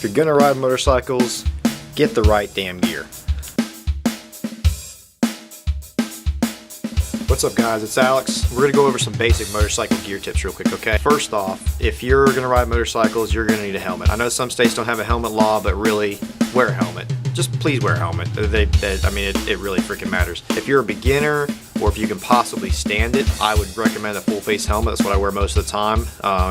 If you're gonna ride motorcycles, get the right damn gear. What's up guys, it's Alex. We're gonna go over some basic motorcycle gear tips real quick, okay? First off, if you're gonna ride motorcycles, you're gonna need a helmet. I know some states don't have a helmet law, but really, wear a helmet. Just please wear a helmet. It really freaking matters. If you're a beginner, or if you can possibly stand it, I would recommend a full face helmet. That's what I wear most of the time.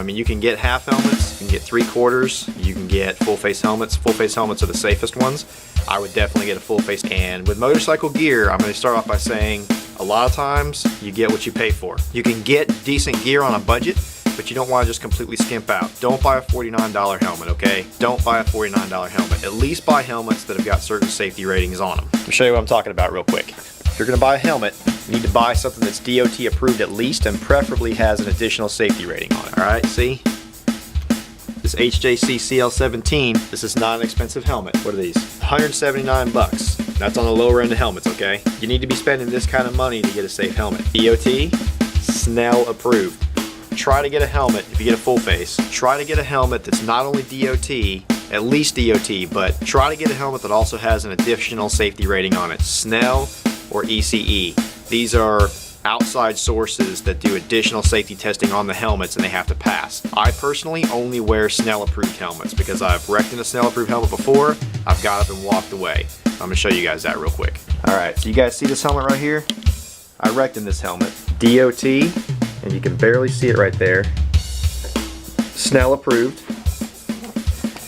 You can get half helmets, you can get 3/4, you can get full face helmets. Full face helmets are the safest ones. I would definitely get a full face. And with motorcycle gear, I'm gonna start off by saying, a lot of times, you get what you pay for. You can get decent gear on a budget, but you don't want to just completely skimp out. Don't buy a $49 helmet, okay? Don't buy a $49 helmet. At least buy helmets that have got certain safety ratings on them. Let me show you what I'm talking about real quick. If you're gonna buy a helmet, you need to buy something that's DOT approved at least, and preferably has an additional safety rating on it, all right? See? This HJC CL17, this is not an expensive helmet. What are these? 179 bucks. That's on the lower end of helmets, okay? You need to be spending this kind of money to get a safe helmet. DOT, Snell approved. Try to get a helmet, if you get a full face, try to get a helmet that's not only DOT, at least DOT, but try to get a helmet that also has an additional safety rating on it. Snell or ECE. These are outside sources that do additional safety testing on the helmets, and they have to pass. I personally only wear Snell approved helmets because I've wrecked in a Snell approved helmet before. I've got up and walked away. I'm gonna show you guys that real quick. Alright, so you guys see this helmet right here? I wrecked in this helmet. DOT, and you can barely see it right there. Snell approved.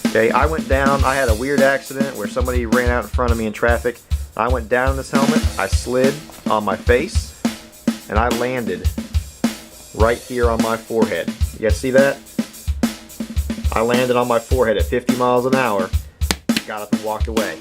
Okay, I went down, I had a weird accident where somebody ran out in front of me in traffic. I went down in this helmet, I slid on my face, and I landed right here on my forehead. You guys see that? I landed on my forehead at 50 miles an hour, got up and walked away.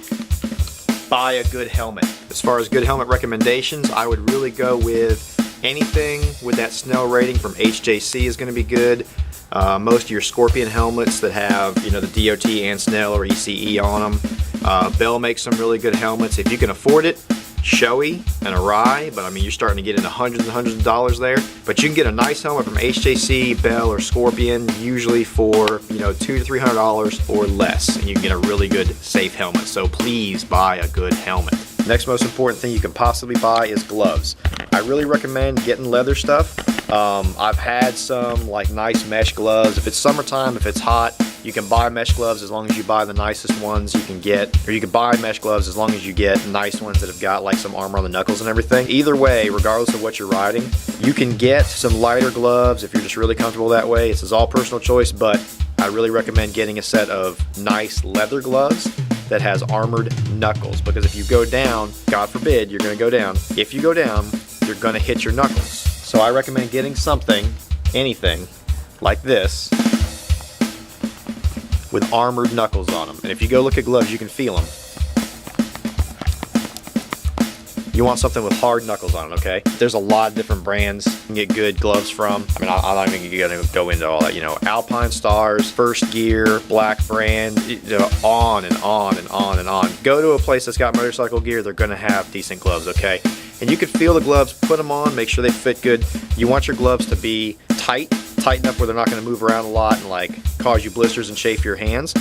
Buy a good helmet. As far as good helmet recommendations, I would really go with anything with that Snell rating from HJC is going to be good. Most of your Scorpion helmets that have, the DOT and Snell or ECE on them. Bell makes some really good helmets. If you can afford it, Shoei and Arai, but you're starting to get into hundreds and hundreds of dollars there. But you can get a nice helmet from HJC, Bell, or Scorpion, usually for $200 to $300 or less, and you can get a really good safe helmet. So please buy a good helmet. Next most important thing you can possibly buy is gloves. I really recommend getting leather stuff. I've had some nice mesh gloves. If it's summertime, if it's hot, you can buy mesh gloves as long as you buy the nicest ones you can get, or you can buy mesh gloves as long as you get nice ones that have got some armor on the knuckles and everything. Either way, regardless of what you're riding, you can get some lighter gloves if you're just really comfortable that way. This is all personal choice, but I really recommend getting a set of nice leather gloves that has armored knuckles, because if you go down, God forbid you're going to go down, if you go down, you're going to hit your knuckles. So I recommend getting something, anything, like this, with armored knuckles on them. And if you go look at gloves, you can feel them. You want something with hard knuckles on it, okay? There's a lot of different brands you can get good gloves from. I'm not even gonna go into all that, Alpine Stars, First Gear, Black Brand, on and on and on and on. Go to a place that's got motorcycle gear, they're gonna have decent gloves, okay? And you can feel the gloves, put them on, make sure they fit good. You want your gloves to be tight enough where they're not gonna move around a lot and cause you blisters and chafe your hands.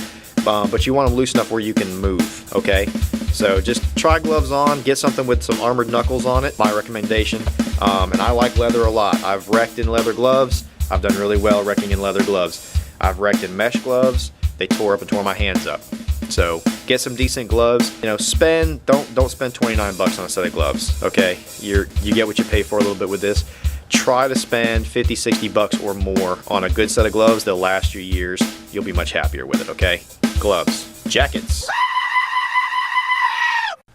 But you want them loose enough where you can move, okay? So just try gloves on, get something with some armored knuckles on it, my recommendation. And I like leather a lot. I've wrecked in leather gloves. I've done really well wrecking in leather gloves. I've wrecked in mesh gloves. They tore up and tore my hands up. So get some decent gloves. Don't spend 29 bucks on a set of gloves, okay? You get what you pay for a little bit with this. Try to spend 50, 60 bucks or more on a good set of gloves. They'll last you years. You'll be much happier with it, okay? Gloves. Jackets.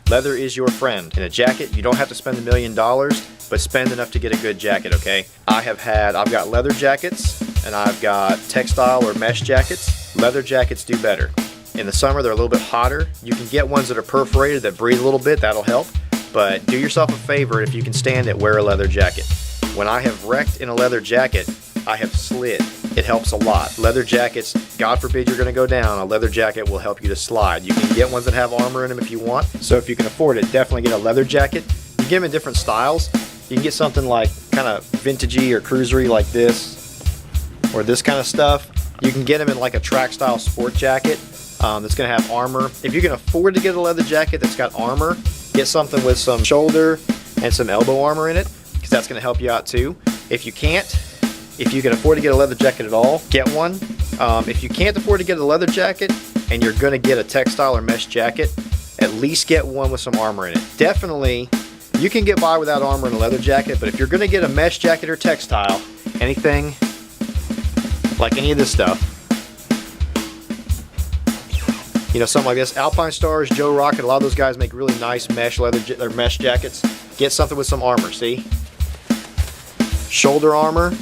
Leather is your friend. In a jacket, you don't have to spend $1 million, but spend enough to get a good jacket, okay? I've got leather jackets, and I've got textile or mesh jackets. Leather jackets do better. In the summer, they're a little bit hotter. You can get ones that are perforated that breathe a little bit. That'll help. But do yourself a favor, if you can stand it, wear a leather jacket. When I have wrecked in a leather jacket, I have slid. It helps a lot. Leather jackets, God forbid you're going to go down, a leather jacket will help you to slide. You can get ones that have armor in them if you want. So if you can afford it, definitely get a leather jacket. You get them in different styles. You can get something kind of vintagey or cruisery like this, or this kind of stuff. You can get them in a track style sport jacket. that's going to have armor. If you can afford to get a leather jacket that's got armor, get something with some shoulder and some elbow armor in it, because that's going to help you out too. If you can't, if you can afford to get a leather jacket at all, get one. If you can't afford to get a leather jacket and you're going to get a textile or mesh jacket, at least get one with some armor in it. Definitely, you can get by without armor and a leather jacket, but if you're going to get a mesh jacket or textile, anything like any of this stuff, you know, something like this, Alpine Stars, Joe Rocket, a lot of those guys make really nice mesh leather mesh jackets. Get something with some armor, see? Shoulder armor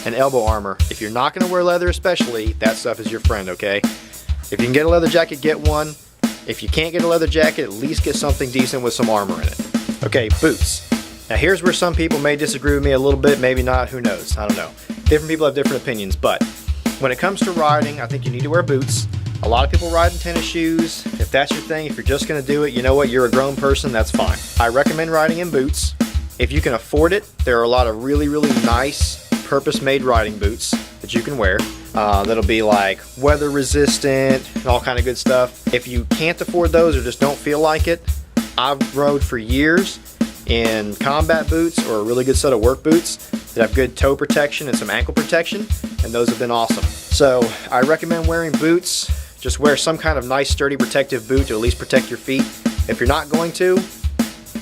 and elbow armor. If you're not going to wear leather especially, that stuff is your friend, okay? If you can get a leather jacket, get one. If you can't get a leather jacket, at least get something decent with some armor in it. Okay, boots. Now here's where some people may disagree with me a little bit, maybe not, who knows, I don't know. Different people have different opinions, but when it comes to riding, I think you need to wear boots. A lot of people ride in tennis shoes. If that's your thing, if you're just going to do it, you know what, you're a grown person, that's fine. I recommend riding in boots. If you can afford it, there are a lot of really, really nice purpose-made riding boots that you can wear. That'll be like weather resistant and all kind of good stuff. If you can't afford those or just don't feel like it, I've rode for years in combat boots or a really good set of work boots that have good toe protection and some ankle protection, and those have been awesome. So I recommend wearing boots. Just wear some kind of nice sturdy protective boot to at least protect your feet. If you're not going to,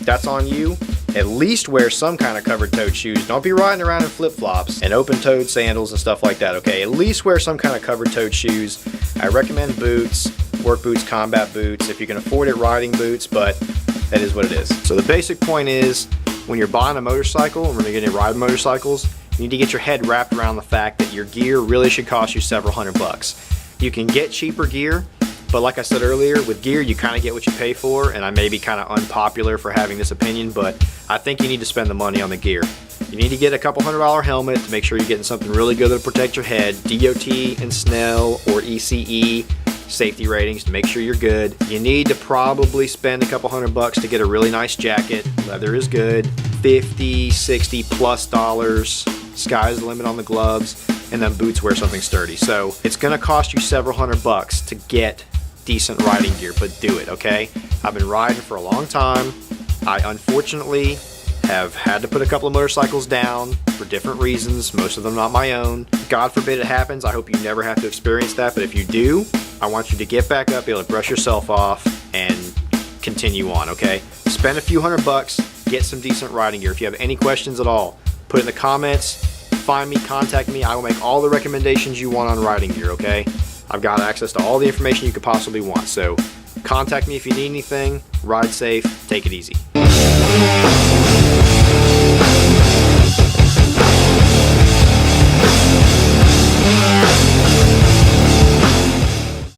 that's on you. At least wear some kind of covered-toed shoes. Don't be riding around in flip-flops and open-toed sandals and stuff like that, okay? At least wear some kind of covered-toed shoes. I recommend boots, work boots, combat boots. If you can afford it, riding boots, but that is what it is. So the basic point is, when you're buying a motorcycle, and when you're getting ride motorcycles, you need to get your head wrapped around the fact that your gear really should cost you several $100. You can get cheaper gear, but like I said earlier, with gear you kind of get what you pay for, and I may be kind of unpopular for having this opinion, but I think you need to spend the money on the gear. You need to get a couple $100 helmet to make sure you're getting something really good that'll protect your head, DOT and Snell or ECE safety ratings to make sure you're good. You need to probably spend a couple $100 to get a really nice jacket. Leather is good. 50, 60 plus dollars. Sky's the limit on the gloves. And then boots, wear something sturdy. So it's gonna cost you several $100 to get decent riding gear, but do it, okay? I've been riding for a long time. I unfortunately have had to put a couple of motorcycles down for different reasons, most of them not my own. God forbid it happens. I hope you never have to experience that, but if you do, I want you to get back up, be able to brush yourself off, and continue on, okay? Spend a few $100, get some decent riding gear. If you have any questions at all, put it in the comments. Find me, contact me. I will make all the recommendations you want on riding gear, okay? I've got access to all the information you could possibly want. So contact me if you need anything. Ride safe. Take it easy.